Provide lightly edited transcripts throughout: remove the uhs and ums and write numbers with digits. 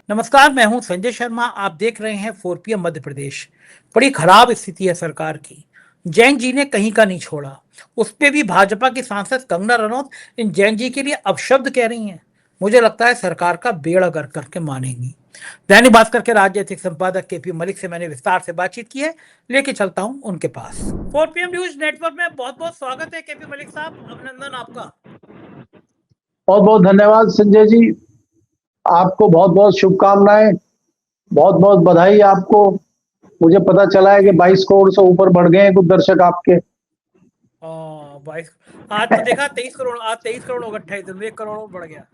नमस्कार, मैं हूं संजय शर्मा। आप देख रहे हैं 4PM मध्य प्रदेश। बड़ी खराब स्थिति है सरकार की। जैन जी ने कहीं का नहीं छोड़ा। उस पे भी भाजपा की सांसद कंगना रनौत इन जैन जी के लिए अपशब्द कह रही हैं। मुझे लगता है सरकार का बेड़ा गर्क करके मानेंगी। दैनिक भास्कर के राजनीतिक संपादक केपी मलिक से मैंने विस्तार से बातचीत की है। लेके चलता हूं उनके पास। 4PM न्यूज नेटवर्क में बहुत बहुत स्वागत है केपी मलिक साहब, अभिनंदन आपका। बहुत बहुत धन्यवाद संजय जी। आपको बहुत बहुत शुभकामनाएं, बहुत बहुत बधाई आपको। मुझे पता चला है कि 22 करोड़ से ऊपर बढ़ गए हैं कुछ दर्शक आपके। 22 आज तो देखा 23 करोड़, आज 23 करोड़ होगा, 28 दिन में 1 करोड़ और बढ़ गया।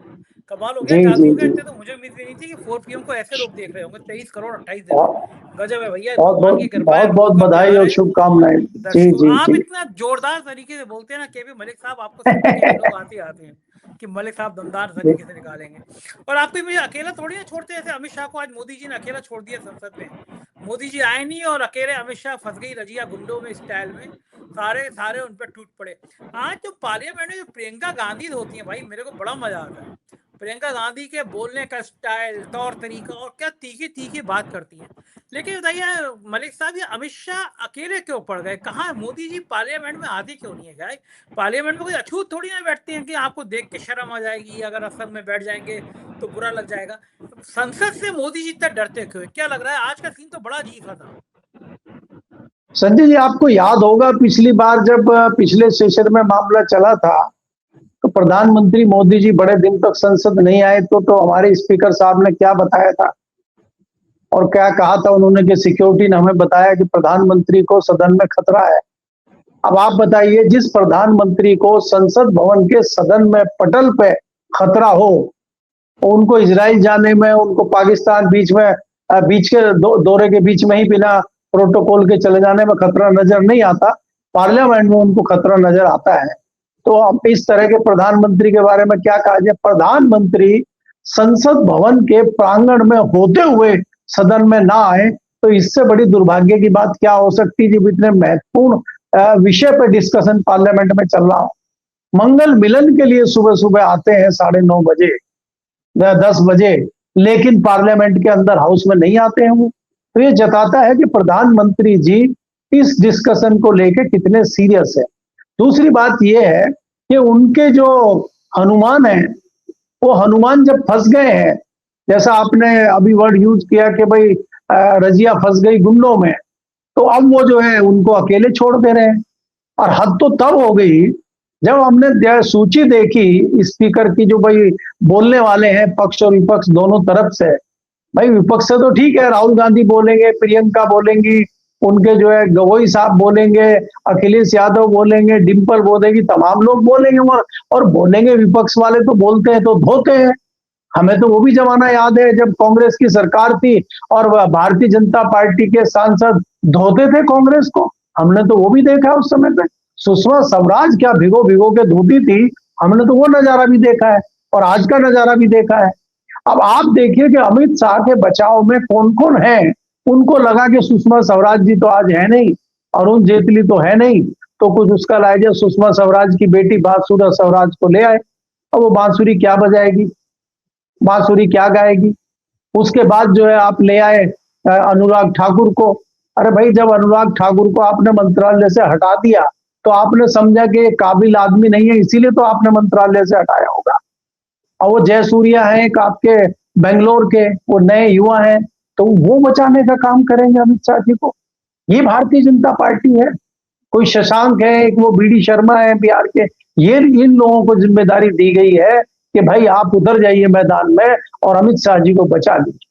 कमाल हो गया, जी जादू जी हो गया। जी। इतने तो मुझे उम्मीद भी नहीं थी कि 4PM को ऐसे लोग देख रहे होंगे। 23 करोड़ 28 दिन बहुत में गजब है भैया, बहुत भगवान की बहुत कृपा है, बहुत लोगों बहुत का बधाई प्यार और है। शुभकामनाएं। जी दर्शकों, जी आप जी। इतना जोरदार तरीके से बोलते हैं ना केपी मलिक साहब, आपको सुनने के लिए लोग आते हैं कि मलिक साहब दमदार तरीके से निकालेंगे। और आपको मुझे अकेला थोड़ी ना छोड़ते, जैसे अमित शाह को आज मोदी जी ने अकेला छोड़ दिया संसद में। मोदी जी आए नहीं और अकेले अमित शाह फंस गई रजिया गुंडों में स्टाइल में। सारे सारे उन पर टूट पड़े। आज जो पार्लियामेंट में जो प्रियंका गांधी होती है भाई, मेरे को बड़ा मजा आता है। प्रियंका गांधी के बोलने का स्टाइल, तौर तरीका, और क्या तीखी तीखी बात करती है। लेकिन बताइए मलिक साहब, ये अमित शाह अकेले क्यों पड़ गए? कहाँ मोदी जी पार्लियामेंट में आते क्यों नहीं है गाय? पार्लियामेंट में कोई अछूत थोड़ी ना बैठते हैं कि आपको देख के शर्म आ जाएगी, अगर असम में बैठ जाएंगे तो बुरा लग जाएगा। संसद से मोदी जी इतना डरते क्यों? क्या लग रहा है आज का सीन तो बड़ा अजीब सा था। संजय जी, आपको याद होगा पिछली बार जब पिछले सेशन में मामला चला था तो प्रधानमंत्री मोदी जी बड़े दिन तक संसद नहीं आए तो हमारे स्पीकर साहब ने क्या बताया था और क्या कहा था उन्होंने कि सिक्योरिटी ने हमें बताया कि प्रधानमंत्री को सदन में खतरा है। अब आप बताइए, जिस प्रधानमंत्री को संसद भवन के सदन में पटल पे खतरा हो, उनको इजराइल जाने में, उनको पाकिस्तान बीच के दौरे के बीच में ही बिना प्रोटोकॉल के चले जाने में खतरा नजर नहीं आता, पार्लियामेंट में उनको खतरा नजर आता है। तो अब इस तरह के प्रधानमंत्री के बारे में क्या कहा जाए? प्रधानमंत्री संसद भवन के प्रांगण में होते हुए सदन में ना आए तो इससे बड़ी दुर्भाग्य की बात क्या हो सकती है, जब इतने महत्वपूर्ण विषय पर डिस्कशन पार्लियामेंट में चल रहा हो। मंगल मिलन के लिए सुबह सुबह आते हैं 9:30 बजे, 10 बजे, लेकिन पार्लियामेंट के अंदर हाउस में नहीं आते हैं वो। तो ये जताता है कि प्रधानमंत्री जी इस डिस्कशन को लेकर कितने सीरियस है। दूसरी बात यह है कि उनके जो हनुमान है, वो हनुमान जब फंस गए हैं, जैसा आपने अभी वर्ड यूज किया कि भाई रजिया फंस गई गुंडों में, तो अब वो जो है उनको अकेले छोड़ दे रहे हैं। और हद तो तब हो गई जब हमने सूची देखी स्पीकर की, जो भाई बोलने वाले हैं पक्ष और विपक्ष दोनों तरफ से। भाई विपक्ष से तो ठीक है, राहुल गांधी बोलेंगे, प्रियंका बोलेंगी, उनके जो है गवई साहब बोलेंगे, अखिलेश यादव बोलेंगे, डिम्पल बोलेगी, तमाम लोग बोलेंगे और बोलेंगे। विपक्ष वाले तो बोलते हैं तो धोते हैं। हमें तो वो भी जमाना याद है जब कांग्रेस की सरकार थी और भारतीय जनता पार्टी के सांसद धोते थे कांग्रेस को। हमने तो वो भी देखा उस समय पे। सुषमा स्वराज क्या भिगो भिगो के धोती थी, हमने तो वो नजारा भी देखा है और आज का नजारा भी देखा है। अब आप देखिए कि अमित शाह के बचाव में कौन कौन है। उनको लगा कि सुषमा स्वराज जी तो आज है नहीं, अरुण जेटली तो है नहीं, तो कुछ उसका लाइजा सुषमा स्वराज की बेटी बांसुरी स्वराज को ले आए। अब वो बांसुरी क्या बजाएगी, बांसुरी क्या गाएगी? उसके बाद जो है आप ले आए अनुराग ठाकुर को। अरे भाई, जब अनुराग ठाकुर को आपने मंत्रालय से हटा दिया तो आपने समझा कि काबिल आदमी नहीं है, इसीलिए तो आपने मंत्रालय से हटाया होगा। और वो जयसूर्या है एक आपके बेंगलोर के, वो नए युवा हैं, तो वो बचाने का काम करेंगे अमित शाह जी को? ये भारतीय जनता पार्टी है? कोई शशांक है, एक वो बीडी शर्मा है बिहार के, ये इन लोगों को जिम्मेदारी दी गई है कि भाई आप उतर जाइए मैदान में और अमित शाह जी को बचा लीजिए।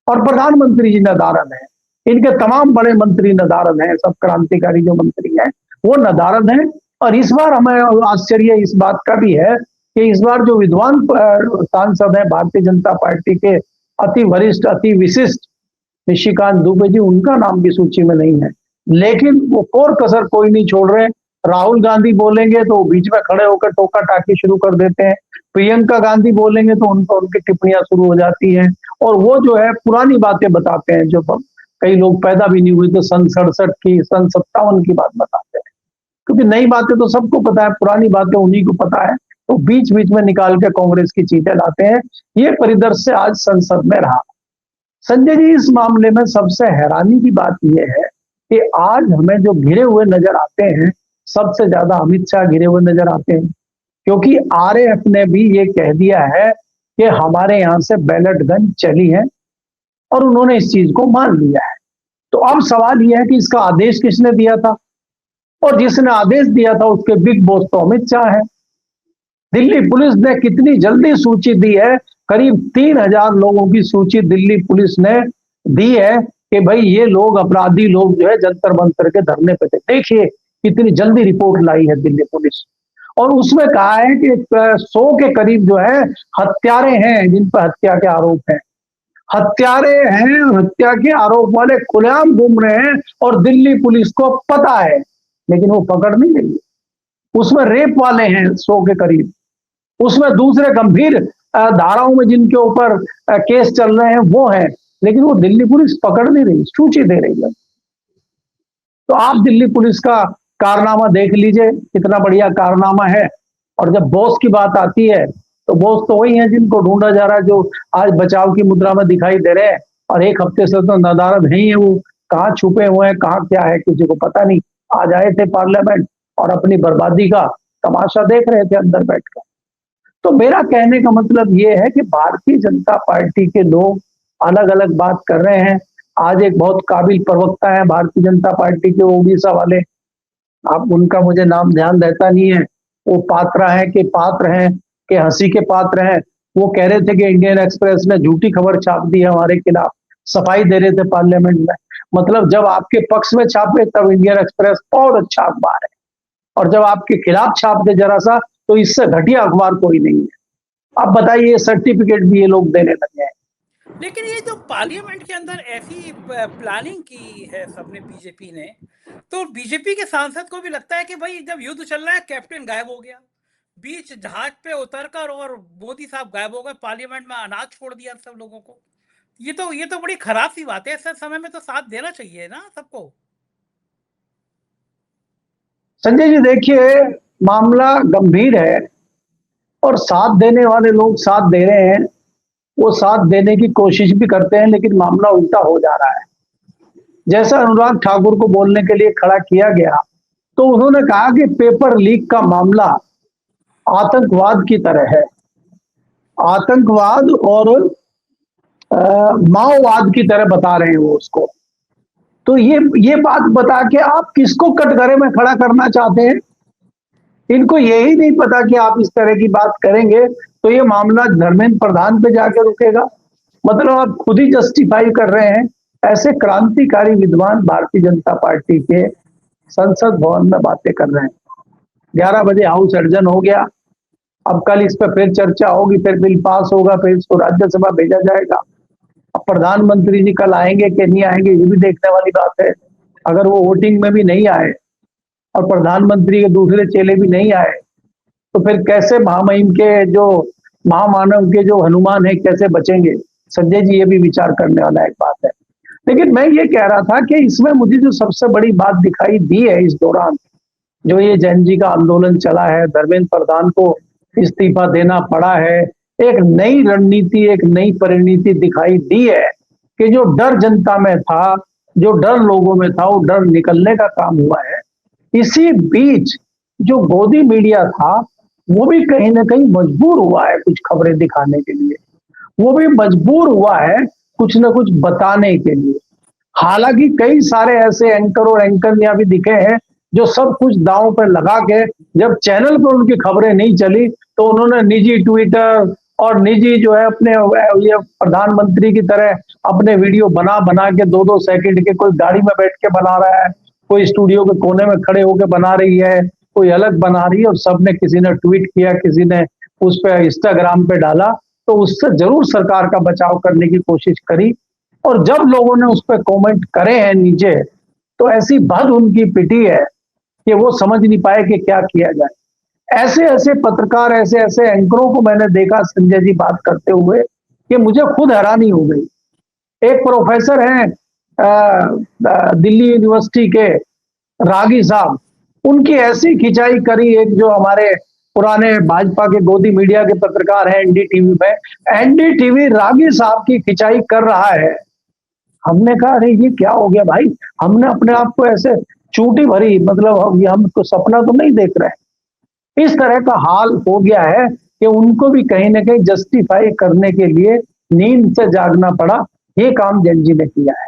और प्रधानमंत्री जी नदारद है, इनके तमाम बड़े मंत्री नदारद हैं, सब क्रांतिकारी जो मंत्री हैं वो नदारद हैं। और इस बार हमें आश्चर्य इस बात का भी है कि इस बार जो विद्वान सांसद है भारतीय जनता पार्टी के, अति वरिष्ठ अति विशिष्ट निशिकांत दुबे जी, उनका नाम भी सूची में नहीं है। लेकिन वो कोर कसर कोई नहीं छोड़ रहे। राहुल गांधी बोलेंगे तो बीच में खड़े होकर टोका टाकी शुरू कर देते हैं। प्रियंका गांधी बोलेंगे तो उनकी टिप्पणियां शुरू हो जाती हैं और वो जो है पुरानी बातें बताते हैं, जो कई लोग पैदा भी नहीं हुए तो सन 67 की, सन 57 की बात बताते हैं। क्योंकि नई बातें तो सबको पता है, पुरानी बातें उन्हीं को पता है तो बीच बीच में निकाल के कांग्रेस की चीजें लाते हैं। ये परिदृश्य आज संसद में रहा। संजय जी, इस मामले में सबसे हैरानी की बात यह है कि आज हमें जो घिरे हुए नजर आते हैं, सबसे ज्यादा अमित शाह घिरे हुए नजर आते हैं, क्योंकि आरएएफ ने भी ये कह दिया है कि हमारे यहां से बैलेट गन चली है और उन्होंने इस चीज को मान लिया है। तो अब सवाल यह है कि इसका आदेश किसने दिया था, और जिसने आदेश दिया था उसके बिग बॉस तो अमित शाह है। दिल्ली पुलिस ने कितनी जल्दी सूची दी है, करीब 3000 लोगों की सूची दिल्ली पुलिस ने दी है कि भाई ये लोग अपराधी लोग जो है जंतर मंतर के धरने पे थे। देखिए कितनी जल्दी रिपोर्ट लाई है दिल्ली पुलिस, और उसमें कहा है कि 100 के करीब जो है हत्यारे हैं जिन पर हत्या के आरोप हैं। हत्यारे हैं, हत्या के आरोप वाले खुलेआम घूम रहे हैं और दिल्ली पुलिस को पता है, लेकिन वो पकड़ नहीं रही है। उसमें रेप वाले हैं 100 के करीब, उसमें दूसरे गंभीर धाराओं में जिनके ऊपर केस चल रहे हैं वो हैं, लेकिन वो दिल्ली पुलिस पकड़ नहीं रही, सूची दे रही है। तो आप दिल्ली पुलिस का कारनामा देख लीजिए, कितना बढ़िया कारनामा है। और जब बॉस की बात आती है तो बॉस तो वही है जिनको ढूंढा जा रहा है, जो आज बचाव की मुद्रा में दिखाई दे रहे हैं, और एक हफ्ते से तो नदारद नहीं है, वो कहाँ छुपे हुए हैं, कहाँ क्या है, किसी को पता नहीं। आज आए थे पार्लियामेंट और अपनी बर्बादी का तमाशा देख रहे थे अंदर बैठकर। तो मेरा कहने का मतलब ये है कि भारतीय जनता पार्टी के लोग अलग अलग बात कर रहे हैं। आज एक बहुत काबिल प्रवक्ता है भारतीय जनता पार्टी के, उड़ीसा वाले, आप उनका मुझे नाम ध्यान रहता नहीं है, वो पात्र हैं कि हंसी के पात्र हैं। वो कह रहे थे कि इंडियन एक्सप्रेस ने झूठी खबर छाप दी है हमारे खिलाफ, सफाई दे रहे थे पार्लियामेंट में। मतलब जब आपके पक्ष में छापे तब इंडियन एक्सप्रेस बहुत अच्छा अखबार है, और जब आपके खिलाफ छाप दे जरा सा तो इससे घटिया अखबार कोई नहीं है। अब बताइए, सर्टिफिकेट भी ये लोग देने लगे हैं। लेकिन ये जो पार्लियामेंट के अंदर ऐसी प्लानिंग की है सबने, बीजेपी ने, तो बीजेपी के सांसद को भी लगता है कि भाई जब युद्ध चल रहा है, कैप्टन गायब हो गया, बीच जहाज पे उतरकर, और मोदी साहब गायब हो गए, पार्लियामेंट में अनाज छोड़ दिया सब लोगों को। ये तो बड़ी खराब सी बात है। ऐसे समय में तो साथ देना चाहिए ना सबको। संजय जी देखिए, मामला गंभीर है और साथ देने वाले लोग साथ दे रहे हैं, वो साथ देने की कोशिश भी करते हैं, लेकिन मामला उल्टा हो जा रहा है। जैसा अनुराग ठाकुर को बोलने के लिए खड़ा किया गया, तो उन्होंने कहा कि पेपर लीक का मामला आतंकवाद की तरह है, आतंकवाद और माओवाद की तरह बता रहे हैं वो उसको। तो ये बात बता के आप किसको कटघरे में खड़ा करना चाहते हैं? इनको यही नहीं पता कि आप इस तरह की बात करेंगे तो ये मामला धर्मेंद्र प्रधान पे जाके रुकेगा। मतलब आप खुद ही जस्टिफाई कर रहे हैं। ऐसे क्रांतिकारी विद्वान भारतीय जनता पार्टी के संसद भवन में बातें कर रहे हैं। 11 बजे हाउस एडजन हो गया, अब कल इस पर फिर चर्चा होगी, फिर बिल पास होगा, फिर इसको राज्यसभा भेजा जाएगा। अब प्रधानमंत्री जी कल आएंगे कि नहीं आएंगे ये भी देखने वाली बात है। अगर वो वोटिंग में भी नहीं आए और प्रधानमंत्री के दूसरे चेले भी नहीं आए, तो फिर कैसे महामहिम के जो महामानव के जो हनुमान है कैसे बचेंगे? संजय जी, ये भी विचार करने वाला एक बात है। लेकिन मैं ये कह रहा था कि इसमें मुझे जो सबसे बड़ी बात दिखाई दी है इस दौरान, जो ये जैन जी का आंदोलन चला है, धर्मेंद्र प्रधान को इस्तीफा देना पड़ा है, एक नई रणनीति, एक नई परिणति दिखाई दी है कि जो डर जनता में था, जो डर लोगों में था, वो डर निकलने का काम हुआ है। इसी बीच जो गोदी मीडिया था वो भी कहीं ना कहीं मजबूर हुआ है कुछ खबरें दिखाने के लिए, वो भी मजबूर हुआ है कुछ ना कुछ बताने के लिए। हालांकि कई सारे ऐसे एंकर और एंकरनियां भी दिखे हैं जो सब कुछ दांव पर लगा के, जब चैनल पर उनकी खबरें नहीं चली तो उन्होंने निजी ट्विटर और निजी जो है अपने ये प्रधानमंत्री की तरह अपने वीडियो बना बना के 2-2 सेकंड के, कोई गाड़ी में बैठ के बना रहा है, कोई स्टूडियो के कोने में खड़े होकर बना रही है, कोई अलग बना रही है, और सबने, किसी ने ट्वीट किया, किसी ने उस पर इंस्टाग्राम पे डाला, तो उससे जरूर सरकार का बचाव करने की कोशिश करी। और जब लोगों ने उस पर कमेंट करे हैं नीचे, तो ऐसी भद उनकी पिटी है कि वो समझ नहीं पाए कि क्या किया जाए। ऐसे ऐसे पत्रकार, ऐसे ऐसे एंकरों को मैंने देखा संजय जी बात करते हुए कि मुझे खुद हैरानी हो गई। एक प्रोफेसर हैं दिल्ली यूनिवर्सिटी के, रागी साहब, उनकी ऐसी खिंचाई करी एक जो हमारे पुराने भाजपा के गोदी मीडिया के पत्रकार हैं एनडीटीवी में, एनडीटीवी रागी साहब की खिंचाई कर रहा है। हमने कहा अरे ये क्या हो गया भाई, हमने अपने आप को ऐसे चूटी भरी, मतलब हम तो सपना तो नहीं देख रहे। इस तरह का हाल हो गया है कि उनको भी कहीं ना कहीं जस्टिफाई करने के लिए नींद से जागना पड़ा। ये काम जैन जी ने किया है।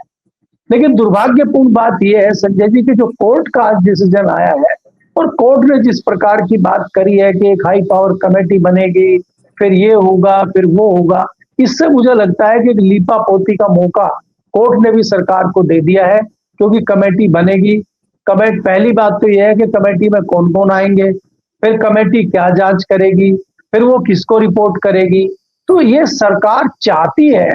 लेकिन दुर्भाग्यपूर्ण बात यह है संजय जी कि जो कोर्ट का आज डिसीजन आया है और कोर्ट ने जिस प्रकार की बात करी है कि एक हाई पावर कमेटी बनेगी, फिर ये होगा फिर वो होगा, इससे मुझे लगता है कि एक लीपा पोती का मौका कोर्ट ने भी सरकार को दे दिया है। क्योंकि कमेटी बनेगी, कमेटी, पहली बात तो यह है कि कमेटी में कौन कौन आएंगे, फिर कमेटी क्या जांच करेगी, फिर वो किसको रिपोर्ट करेगी। तो ये सरकार चाहती है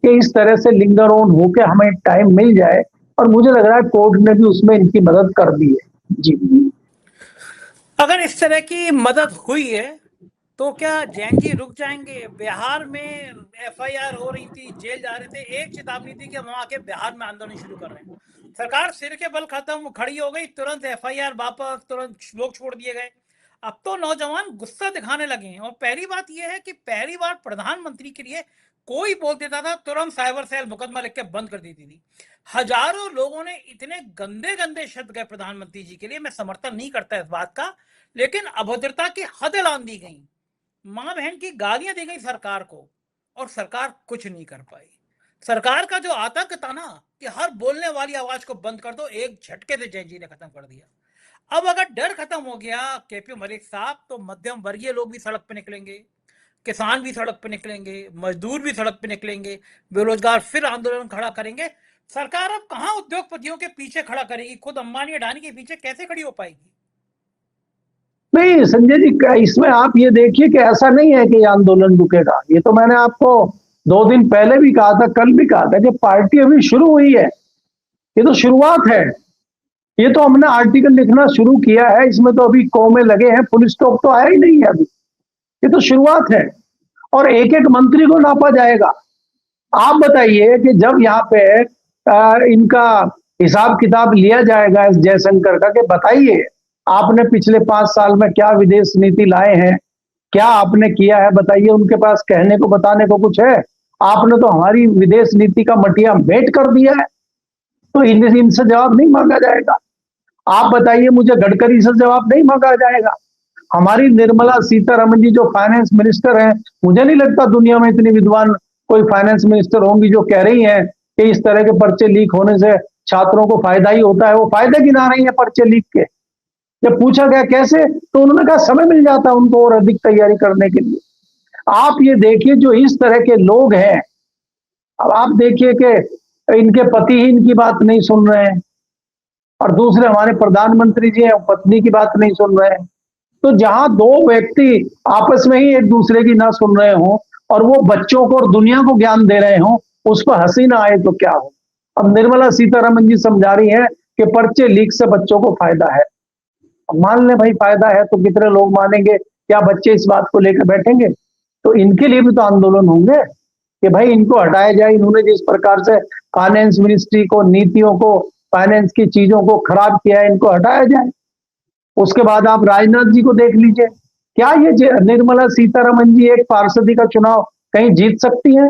कि इस तरह से लिंगर ऑन होके हमें टाइम मिल जाए, और मुझे लग रहा है कोर्ट ने भी उसमें इनकी मदद कर दी है। जी, अगर इस तरह की मदद हुई है तो क्या जैन जी रुक जाएंगे? बिहार में एफआईआर हो रही थी, जेल जा रहे थे, एक चेतावनी थी कि हम आके बिहार में आंदोलन शुरू कर रहे हैं। सरकार सिर के बल खत्म खड़ी हो गई, तुरंत एफआईआर वापस, तुरंत लोग छोड़ दिए गए। अब तो नौजवान गुस्सा दिखाने लगे हैं। और पहली बात यह है कि पहली बार प्रधानमंत्री के लिए कोई बोल देता था, तुरंत साइबर सेल मुकदमा लिख के बंद कर देती थी। हजारों लोगों ने इतने गंदे गंदे शब्द गए प्रधानमंत्री जी के लिए। मैं समर्थन नहीं करता इस बात का, लेकिन अभद्रता की हद लान दी गई, मां बहन की गालियां दी गई सरकार को, और सरकार कुछ नहीं कर पाई। सरकार का जो आतंक था ना कि हर बोलने वाली आवाज को बंद कर दो, एक झटके से जैन जी ने खत्म कर दिया। अब अगर डर खत्म हो गया केपी मलिक साहब, तो मध्यम वर्गीय लोग भी सड़क पे निकलेंगे, किसान भी सड़क पे निकलेंगे, मजदूर भी सड़क पे निकलेंगे, बेरोजगार फिर आंदोलन खड़ा करेंगे। सरकार अब कहां उद्योगपतियों के पीछे खड़ा करेगी? खुद अंबानी अडानी के पीछे कैसे खड़ी हो पाएगी? नहीं संजय जी, इसमें आप ये देखिए कि ऐसा नहीं है कि ये आंदोलन रुकेगा। ये तो मैंने आपको 2 दिन पहले भी कहा था, कल भी कहा था कि पार्टी अभी शुरू हुई है, ये तो शुरुआत है। ये तो हमने आर्टिकल लिखना शुरू किया है, इसमें तो अभी कौमे लगे हैं, फुल स्टॉप तो आया ही नहीं है अभी। ये तो शुरुआत है और एक एक मंत्री को नापा जाएगा। आप बताइए कि जब यहाँ पे इनका हिसाब किताब लिया जाएगा एस जयशंकर का, कि बताइए आपने पिछले 5 साल में क्या विदेश नीति लाए हैं, क्या आपने किया है, बताइए। उनके पास कहने को बताने को कुछ है? आपने तो हमारी विदेश नीति का मटिया मेट कर दिया है, तो इनसे जवाब नहीं मांगा जाएगा। आप बताइए, मुझे गडकरी से जवाब नहीं मांगा जाएगा। हमारी निर्मला सीतारमण जी जो फाइनेंस मिनिस्टर हैं, मुझे नहीं लगता दुनिया में इतनी विद्वान कोई फाइनेंस मिनिस्टर होंगी जो कह रही हैं कि इस तरह के पर्चे लीक होने से छात्रों को फायदा ही होता है। वो फायदे गिना रही है पर्चे लीक के। जब पूछा गया कैसे, तो उन्होंने कहा समय मिल जाता है उनको और अधिक तैयारी करने के लिए। आप ये देखिए जो इस तरह के लोग हैं, अब आप देखिए कि इनके पति ही इनकी बात नहीं सुन रहे हैं, और दूसरे हमारे प्रधानमंत्री जी हैं, पत्नी की बात नहीं सुन रहे हैं। तो जहां 2 व्यक्ति आपस में ही एक दूसरे की ना सुन रहे हो और वो बच्चों को और दुनिया को ज्ञान दे रहे हो, उस पर हंसी ना आए तो क्या हो। अब निर्मला सीतारमण जी समझा रही है कि पर्चे लीक से बच्चों को फायदा है। अब मान ले भाई फायदा है, तो कितने लोग मानेंगे? क्या बच्चे इस बात को लेकर बैठेंगे? तो इनके लिए भी तो आंदोलन होंगे कि भाई इनको हटाया जाए। इन्होंने जिस प्रकार से फाइनेंस मिनिस्ट्री को, नीतियों को, फाइनेंस की चीजों को खराब किया है, इनको हटाया जाए। उसके बाद आप राजनाथ जी को देख लीजिए, क्या ये निर्मला सीतारमण जी एक पार्षदी का चुनाव कहीं जीत सकती हैं?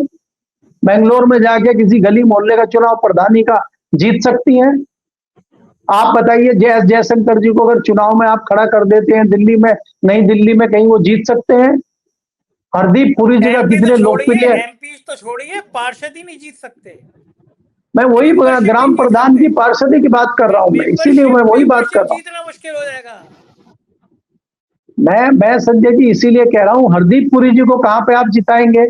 बेंगलोर में जाके किसी गली मोहल्ले का चुनाव प्रधानी का जीत सकती हैं? आप बताइए, एस जयशंकर जी को अगर चुनाव में आप खड़ा कर देते हैं दिल्ली में, नई दिल्ली में, कहीं वो जीत सकते हैं? हरदीप पुरी जी का कितने लोकप्रिय, एमपी तो छोड़िए, पार्षद ही नहीं जीत सकते। मैं वही ग्राम प्रधान की पार्षदी की बात कर रहा हूं, मैं इसीलिए मैं वही बात कर रहा हूं। जीतना मुश्किल हो जाएगा। मैं संजय जी इसीलिए कह रहा हूं, हरदीप पुरी जी को कहां पे आप जिताएंगे?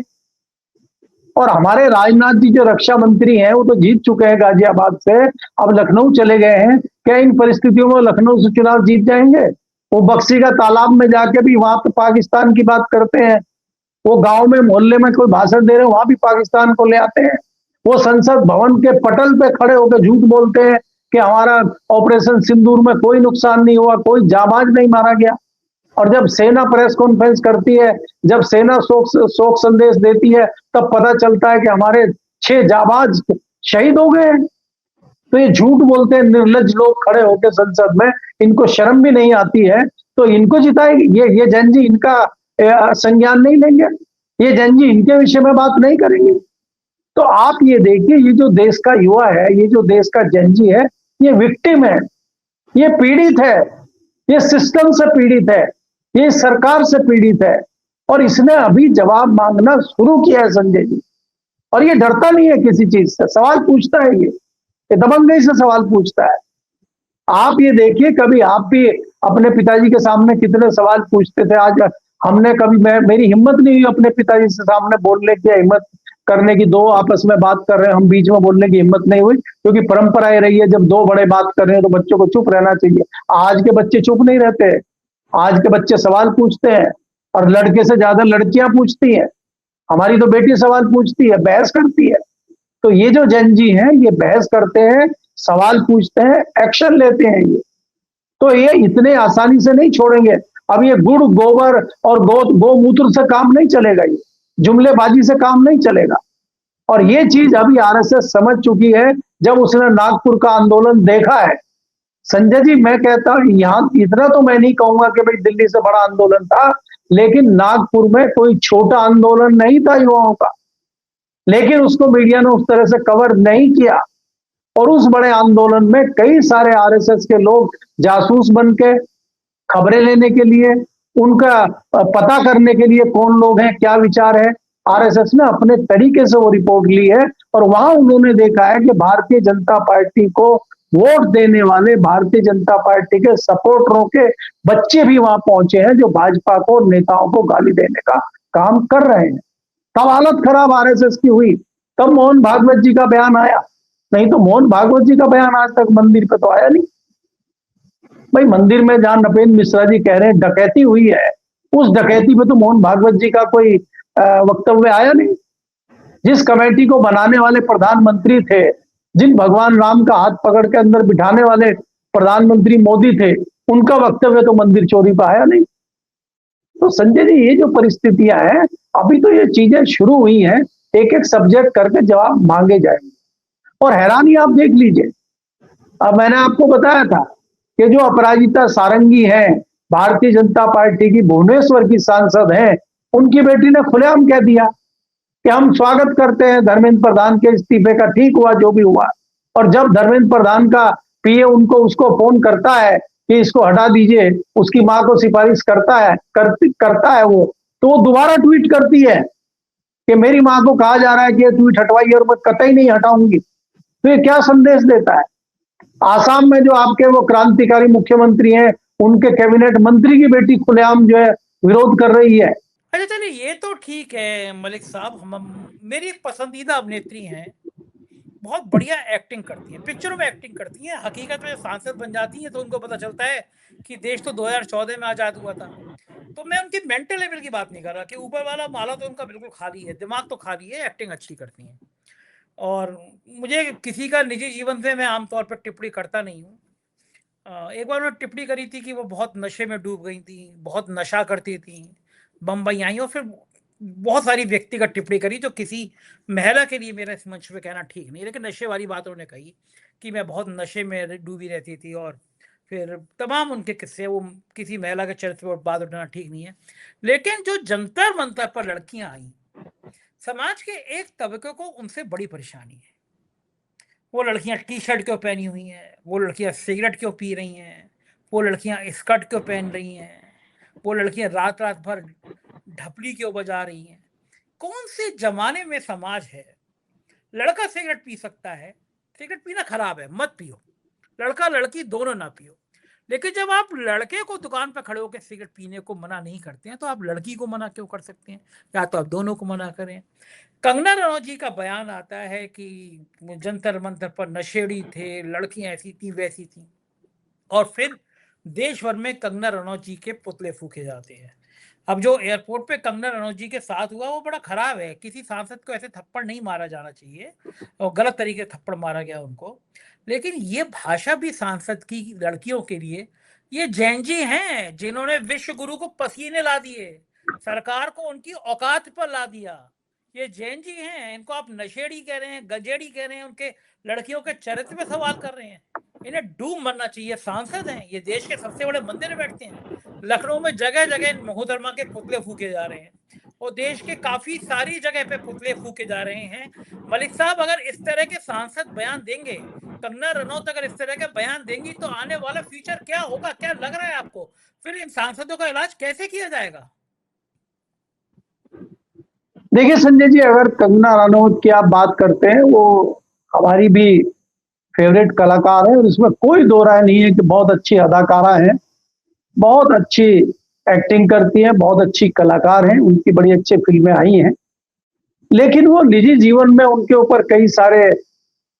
और हमारे राजनाथ जी जो रक्षा मंत्री हैं, वो तो जीत चुके हैं गाजियाबाद से, अब लखनऊ चले गए हैं। क्या इन परिस्थितियों में लखनऊ से चुनाव जीत जाएंगे? वो बक्सी का तालाब में जाके भी वहां पे पाकिस्तान की बात करते हैं। वो गांव में, मोहल्ले में कोई भाषण दे रहे हैं, वहां भी पाकिस्तान को ले आते हैं। वो संसद भवन के पटल पे खड़े होकर झूठ बोलते हैं कि हमारा ऑपरेशन सिंदूर में कोई नुकसान नहीं हुआ, कोई जाबाज नहीं मारा गया। और जब सेना प्रेस कॉन्फ्रेंस करती है, जब सेना शोक संदेश देती है, तब पता चलता है कि हमारे 6 जाबाज शहीद हो गए हैं। तो ये झूठ बोलते हैं निर्लज्ज लोग खड़े होकर संसद में, इनको शर्म भी नहीं आती है। तो इनको जिताएगी। ये जन जी इनका संज्ञान नहीं लेंगे, ये जन जी इनके विषय में बात नहीं करेंगे। तो आप ये देखिए, ये जो देश का युवा है, ये जो देश का जन जी है, ये विक्टिम है, ये पीड़ित है, ये सिस्टम से पीड़ित है, ये सरकार से पीड़ित है। और इसने अभी जवाब मांगना शुरू किया है संजय जी, और ये डरता नहीं है किसी चीज से, सवाल पूछता है, ये दबंगई से सवाल पूछता है। आप ये देखिए, कभी आप भी अपने पिताजी के सामने कितने सवाल पूछते थे। आज हमने कभी, मेरी हिम्मत नहीं हुई अपने पिताजी से सामने बोलने की, हिम्मत करने की। दो आपस में बात कर रहे हैं, हम बीच में बोलने की हिम्मत नहीं हुई, क्योंकि परंपरा ये रही है जब दो बड़े बात कर रहे हैं तो बच्चों को चुप रहना चाहिए। आज के बच्चे चुप नहीं रहते, आज के बच्चे सवाल पूछते हैं, और लड़के से ज्यादा लड़कियां पूछती हैं। हमारी तो बेटी सवाल पूछती है, बहस करती है। तो ये जो जन जी हैं, ये बहस करते हैं, सवाल पूछते हैं, एक्शन लेते हैं। ये तो ये इतने आसानी से नहीं छोड़ेंगे। अब ये गुड़ गोबर और गोमूत्र से काम नहीं चलेगा, ये जुमलेबाजी से काम नहीं चलेगा। और ये चीज अभी आरएसएस समझ चुकी है, जब उसने नागपुर का आंदोलन देखा है। संजय जी, मैं कहता हूं, यहां इतना तो मैं नहीं कहूंगा कि भाई दिल्ली से बड़ा आंदोलन था, लेकिन नागपुर में कोई छोटा आंदोलन नहीं था युवाओं का, लेकिन उसको मीडिया ने उस तरह से कवर नहीं किया। और उस बड़े आंदोलन में कई सारे आरएसएस के लोग जासूस बन के खबरें लेने के लिए, उनका पता करने के लिए कौन लोग हैं, क्या विचार है, आरएसएस ने अपने तरीके से वो रिपोर्ट ली है। और वहां उन्होंने देखा है कि भारतीय जनता पार्टी को वोट देने वाले, भारतीय जनता पार्टी के सपोर्टरों के बच्चे भी वहां पहुंचे हैं, जो भाजपा को, नेताओं को गाली देने का काम कर रहे हैं। तब हालत खराब आरएसएस की हुई, तब मोहन भागवत जी का बयान आया। नहीं तो मोहन भागवत जी का बयान आज तक मंदिर पे तो आया नहीं। भाई मंदिर में जहां नपेंद्र मिश्रा जी कह रहे हैं डकैती हुई है, उस डकैती पे तो मोहन भागवत जी का कोई वक्तव्य आया नहीं। जिस कमेटी को बनाने वाले प्रधानमंत्री थे, जिन भगवान राम का हाथ पकड़ के अंदर बिठाने वाले प्रधानमंत्री मोदी थे, उनका वक्तव्य तो मंदिर चोरी पर आया नहीं। तो संजय जी, ये जो परिस्थितियां हैं, अभी तो ये चीजें शुरू हुई हैं, एक एक सब्जेक्ट करके जवाब मांगे जाएंगे। और हैरानी आप देख लीजिए, अब मैंने आपको बताया था कि जो अपराजिता सारंगी हैं, भारतीय जनता पार्टी की भुवनेश्वर की सांसद हैं, उनकी बेटी ने खुलेआम कह दिया कि हम स्वागत करते हैं धर्मेंद्र प्रधान के इस्तीफे का, ठीक हुआ जो भी हुआ। और जब धर्मेंद्र प्रधान का पीए उसको फोन करता है कि इसको हटा दीजिए, उसकी मां को सिफारिश करता है वो, तो वो दोबारा ट्वीट करती है कि मेरी मां को कहा जा रहा है कि ये ट्वीट हटवाइए और मैं कतई नहीं हटाऊंगी। तो ये क्या संदेश देता है? आसाम में जो आपके वो क्रांतिकारी मुख्यमंत्री हैं, उनके कैबिनेट मंत्री की बेटी खुलेआम जो है विरोध कर रही है। अच्छा चलिए, ये तो ठीक है मलिक साहब, मेरी एक पसंदीदा अभिनेत्री हैं, बहुत बढ़िया एक्टिंग करती हैं, पिक्चरों में एक्टिंग करती हैं, हकीकत में सांसद बन जाती हैं तो उनको पता चलता है कि देश तो 2014 में आजाद हुआ था। तो मैं उनकी मेंटल लेवल की बात नहीं कर रहा कि ऊपर वाला माला तो उनका बिल्कुल खाली है, दिमाग तो खाली है, एक्टिंग अच्छी करती हैं। और मुझे किसी का निजी जीवन से मैं आमतौर पर टिप्पणी करता नहीं हूँ। एक बार उन्होंने टिप्पणी करी थी कि वो बहुत नशे में डूब गई थी, बहुत नशा करती थी, बम्बई आई, और फिर बहुत सारी व्यक्तिगत टिप्पणी करी जो किसी महिला के लिए मेरा इस मंच पे कहना ठीक नहीं। लेकिन नशे वाली बात उन्होंने कही कि मैं बहुत नशे में डूबी रहती थी, और फिर तमाम उनके किस्से, वो किसी महिला के चरित्र पर बात उठाना ठीक नहीं है। लेकिन जो जंतर मंतर पर लड़कियां आई, समाज के एक तबके को उनसे बड़ी परेशानी है। वो लड़कियां टी शर्ट क्यों पहनी हुई हैं, वो लड़कियां सिगरेट क्यों पी रही हैं, वो लड़कियां स्कर्ट क्यों पहन रही हैं, वो लड़कियां रात रात भर ढपली क्यों बजा रही हैं। कौन से जमाने में समाज है? लड़का सिगरेट पी सकता है, सिगरेट पीना खराब है, मत पियो, लड़का लड़की दोनों ना पियो। लेकिन जब आप लड़के को दुकान पर खड़े होकर सिगरेट पीने को मना नहीं करते हैं, तो आप लड़की को मना क्यों कर सकते हैं? या तो आप दोनों को मना करें। कंगना रनौत जी का बयान आता है कि जंतर मंतर पर नशेड़ी थे, लड़कियां ऐसी थी वैसी थी, और फिर देश भर में कंगना रनौत जी के पुतले फूके जाते हैं। अब जो एयरपोर्ट पे कंगना रनौत जी के साथ हुआ वो बड़ा खराब है। किसी सांसद को ऐसे थप्पड़ नहीं मारा जाना चाहिए, और गलत तरीके से थप्पड़ मारा गया उनको। लेकिन ये भाषा भी सांसद की लड़कियों के लिए, ये जैन जी हैं जिन्होंने विश्व गुरु को पसीने ला दिए, सरकार को उनकी औकात पर ला दिया। ये जैन जी हैं, इनको आप नशेड़ी कह रहे हैं, गजेड़ी कह रहे हैं, उनके लड़कियों के चरित्र पे सवाल कर रहे हैं। इन्हें डूब मरना चाहिए। सांसद हैं, ये देश के सबसे बड़े मंदिर में बैठते हैं। लखनऊ में जगह जगह मोहतरमा के पुतले फूके जा रहे हैं और देश के काफी सारी जगह पे पुतले फूके जा रहे हैं। मलिक साहब अगर इस तरह के सांसद बयान देंगे, कंगना रनौत अगर इस तरह के बयान देंगी, तो आने वाला फ्यूचर क्या होगा? क्या लग रहा है आपको? फिर इन सांसदों का इलाज कैसे किया जाएगा? देखिए संजय जी, अगर कंगना रनौत की आप बात करते हैं, वो हमारी भी फेवरेट कलाकार है और इसमें कोई दो राय नहीं है कि बहुत अच्छी अदाकारा है, बहुत अच्छी एक्टिंग करती है, बहुत अच्छी कलाकार हैं, उनकी बड़ी अच्छी फिल्में आई हैं। लेकिन वो निजी जीवन में उनके ऊपर कई सारे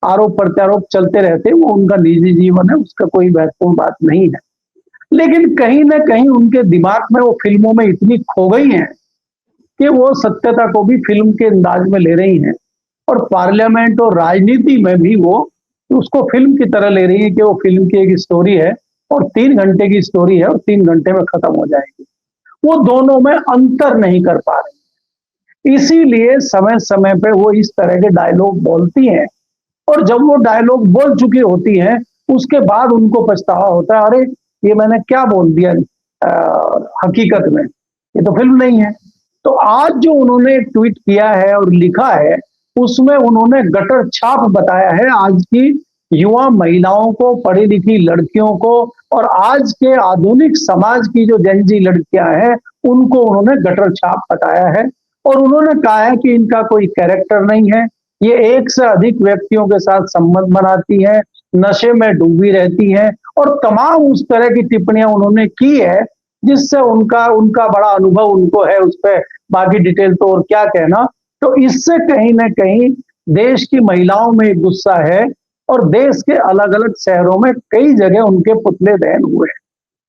आरोप प्रत्यारोप चलते रहते हैं, वो उनका निजी जीवन है, उसका कोई महत्वपूर्ण बात नहीं है। लेकिन कहीं ना कहीं उनके दिमाग में वो फिल्मों में इतनी खो गई हैं कि वो सत्यता को भी फिल्म के अंदाज में ले रही हैं और पार्लियामेंट और राजनीति में भी वो उसको फिल्म की तरह ले रही है कि वो फिल्म की एक स्टोरी है और 3 घंटे की स्टोरी है और 3 घंटे में खत्म हो जाएगी। वो दोनों में अंतर नहीं कर पा रहे, इसीलिए समय समय पे वो इस तरह के डायलॉग बोलती हैं और जब वो डायलॉग बोल चुकी होती हैं, उसके बाद उनको पछतावा होता है, अरे ये मैंने क्या बोल दिया, हकीकत में ये तो फिल्म नहीं है। तो आज जो उन्होंने ट्वीट किया है और लिखा है, उसमें उन्होंने गटर छाप बताया है आज की युवा महिलाओं को, पढ़ी लिखी लड़कियों को और आज के आधुनिक समाज की जो जेनजी लड़कियां हैं, उनको उन्होंने गटर छाप बताया है और उन्होंने कहा है कि इनका कोई कैरेक्टर नहीं है, ये एक से अधिक व्यक्तियों के साथ संबंध बनाती हैं, नशे में डूबी रहती हैं और तमाम उस तरह की टिप्पणियां उन्होंने की है जिससे उनका उनका बड़ा अनुभव उनको है, उस पर बाकी डिटेल तो और क्या कहना। तो इससे कहीं ना कहीं देश की महिलाओं में एक गुस्सा है और देश के अलग अलग शहरों में कई जगह उनके पुतले दहन हुए हैं।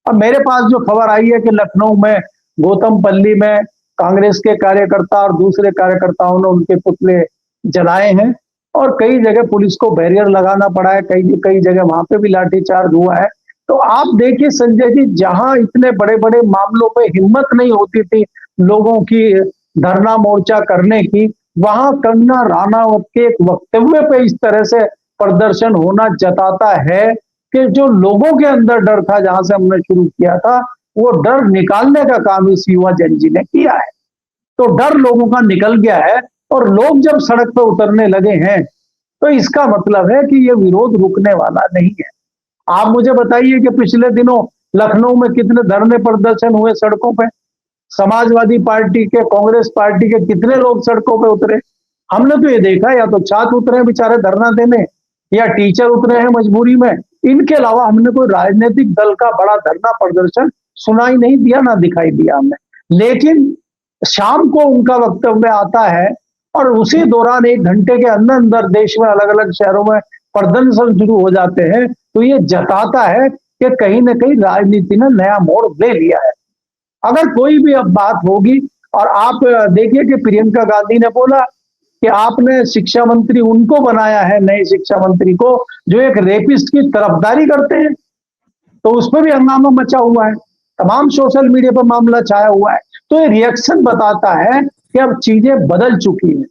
अब मेरे पास जो खबर आई है कि लखनऊ में गौतमपल्ली में कांग्रेस के कार्यकर्ता और दूसरे कार्यकर्ताओं ने उनके पुतले जलाए हैं और कई जगह पुलिस को बैरियर लगाना पड़ा है, कई कई जगह वहां पे भी लाठीचार्ज हुआ है। तो आप देखिए संजय जी, जहां इतने बड़े बड़े मामलों पे हिम्मत नहीं होती थी लोगों की धरना मोर्चा करने की, वहां कंगना रनौत के एक वक्तव्य पे इस तरह से प्रदर्शन होना जताता है कि जो लोगों के अंदर डर था, जहां से हमने शुरू किया था, वो डर निकालने का काम इस युवा जनजी ने किया है। तो डर लोगों का निकल गया है और लोग जब सड़क पर उतरने लगे हैं, तो इसका मतलब है कि ये विरोध रुकने वाला नहीं है। आप मुझे बताइए कि पिछले दिनों लखनऊ में कितने धरने प्रदर्शन हुए सड़कों पे, समाजवादी पार्टी के, कांग्रेस पार्टी के कितने लोग सड़कों पे उतरे। हमने तो ये देखा या तो छात्र उतरे हैं बेचारे धरना देने या टीचर उतरे हैं मजबूरी में, इनके अलावा हमने कोई राजनीतिक दल का बड़ा धरना प्रदर्शन सुनाई नहीं दिया, ना दिखाई दिया हमने। लेकिन शाम को उनका वक्तव्य आता है और उसी दौरान 1 घंटे के अंदर अंदर देश में अलग अलग शहरों में प्रदर्शन शुरू हो जाते हैं। तो ये जताता है कि कहीं ना कहीं राजनीति ने नया मोड़ ले लिया है। अगर कोई भी अब बात होगी, और आप देखिए कि प्रियंका गांधी ने बोला कि आपने शिक्षा मंत्री उनको बनाया है, नए शिक्षा मंत्री को, जो एक रेपिस्ट की तरफदारी करते हैं, तो उस पर भी हंगामा मचा हुआ है, तमाम सोशल मीडिया पर मामला छाया हुआ है। तो ये रिएक्शन बताता है कि अब चीजें बदल चुकी हैं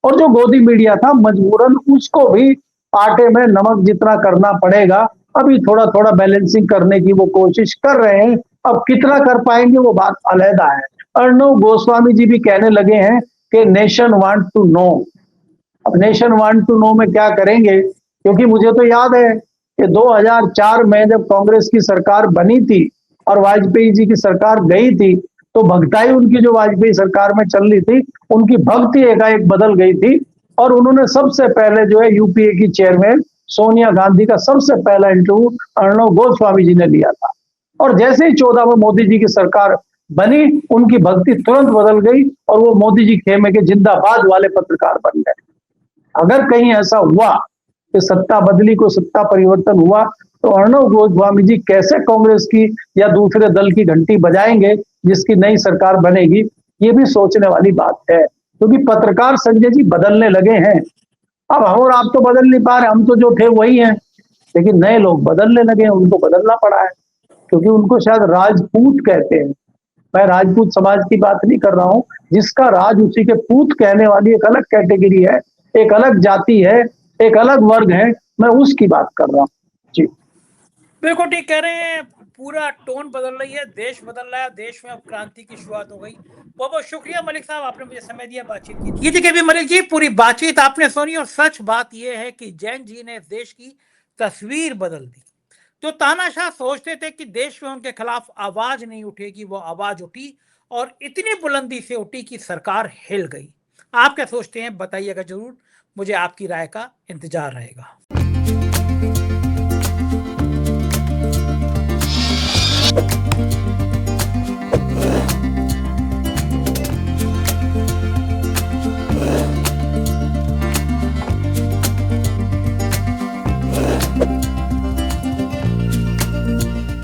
और जो गोदी मीडिया था मजबूरन उसको भी आटे में नमक जितना करना पड़ेगा। अभी थोड़ा थोड़ा बैलेंसिंग करने की वो कोशिश कर रहे हैं, अब कितना कर पाएंगे वो बात अलहदा है। अर्णव गोस्वामी जी भी कहने लगे हैं कि नेशन वांट टू नो। अब नेशन वांट टू नो में क्या करेंगे, क्योंकि मुझे तो याद है कि 2004 में जब कांग्रेस की सरकार बनी थी और वाजपेयी जी की सरकार गई थी, तो भगताई उनकी जो वाजपेयी सरकार में चल रही थी, उनकी भक्ति एकाएक बदल गई थी और उन्होंने सबसे पहले जो है यूपीए की चेयरमैन सोनिया गांधी का सबसे पहला इंटरव्यू अर्णव गोस्वामी जी ने लिया था। और जैसे ही 14 में मोदी जी की सरकार बनी, उनकी भक्ति तुरंत बदल गई और वो मोदी जी खेमे के जिंदाबाद वाले पत्रकार बन गए। अगर कहीं ऐसा हुआ कि सत्ता बदली को सत्ता परिवर्तन हुआ, तो अर्णव गोस्वामी जी कैसे कांग्रेस की या दूसरे दल की घंटी बजाएंगे जिसकी नई सरकार बनेगी, ये भी सोचने वाली बात है। क्योंकि पत्रकार संजय जी बदलने लगे हैं। अब हम और आप तो बदल नहीं पा रहे, हम तो जो थे वही हैं, लेकिन नए लोग बदलने लगे हैं, उनको बदलना पड़ा है, क्योंकि उनको शायद राजपूत कहते हैं। मैं राजपूत समाज की बात नहीं कर रहा हूं, जिसका राज उसी के पूत कहने वाली एक अलग कैटेगरी है, एक अलग जाति है, एक अलग वर्ग है, मैं उसकी बात कर रहा हूं जी। बिल्कुल ठीक कह रहे हैं। पूरा टोन बदल रही है, देश बदल रहा है, देश में अब क्रांति की शुरुआत हो गई। बहुत बहुत शुक्रिया मलिक साहब, आपने मुझे समय दिया बातचीत की। ये थी केबी मलिक जी, पूरी बातचीत आपने सुनी और सच बात यह है कि जैन जी ने देश की तस्वीर बदल दी। जो तानाशाह सोचते थे कि देश में उनके खिलाफ आवाज नहीं उठेगी, वो आवाज उठी और इतनी बुलंदी से उठी कि सरकार हिल गई। आप क्या सोचते हैं बताइएगा जरूर, मुझे आपकी राय का इंतजार रहेगा।